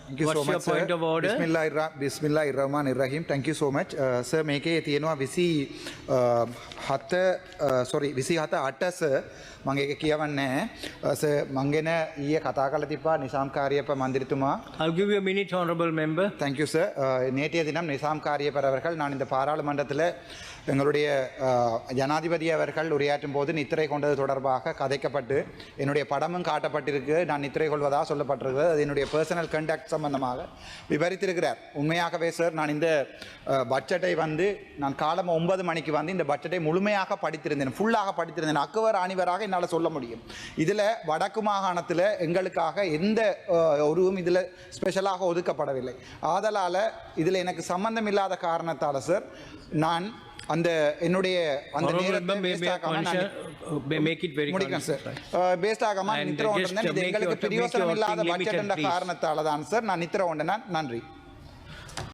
Thank you What's so much, your point sir. of order? Bismillahirrahmanirrahim. Thank you so much. Sir, මේකේ තියෙනවා 27 8 sir. මම ඒක කියවන්නේ නැහැ. sir මං ගැන ඊයේ කතා කරලා තිබ්බා නිසාම් කාර්යප මන්දිරතුමා. I'll give you a minute, honorable member. Thank you, sir. நேற்றைய தினம் நிசாம் காரியப்பர் அவர்கள் நான் இந்த பாராளுமன்றத்தில் எங்களுடைய ஜனாதிபதி அவர்கள் உரையாற்றும் போது நித்திரை கொண்டது தொடர்பாக கதைக்கப்பட்டு என்னுடைய படமும் காட்டப்பட்டிருக்கு. நான் நித்திரை கொள்வதாக சொல்லப்பட்டிருக்கிறது. அது என்னுடைய பர்சனல் கண்டக்ட் சம்பந்தமாக விவரித்திருக்கிறார். உண்மையாகவே சார் நான் இந்த பட்ஜெட்டை நான் காலம் 9 மணிக்கு இந்த பட்ஜெட்டை முழுமையாக படித்திருந்தேன், ஃபுல்லாக படித்திருந்தேன். அக்குவர் அணிவராக என்னால் சொல்ல முடியும். இதில் வடக்கு மாகாணத்தில் எங்களுக்காக எந்த ஒருவும் இதில் ஸ்பெஷலாக ஒதுக்கப்படவில்லை. ஆதலால் இதில் எனக்கு சம்பந்தம் இல்லாத காரணத்தால் சார் நான் அந்த என்னுடைய அந்த நேரத்தை முடிக்கிறேன் சார். பேஸ்டாகாமல் நித்திர ஒன்றேன். இது எங்களுக்கு பிரியோசனம் இல்லாத பட்ஜெட் என்ற காரணத்தால் தான் சார் நான் நித்திர ஒன்றேன். நன்றி.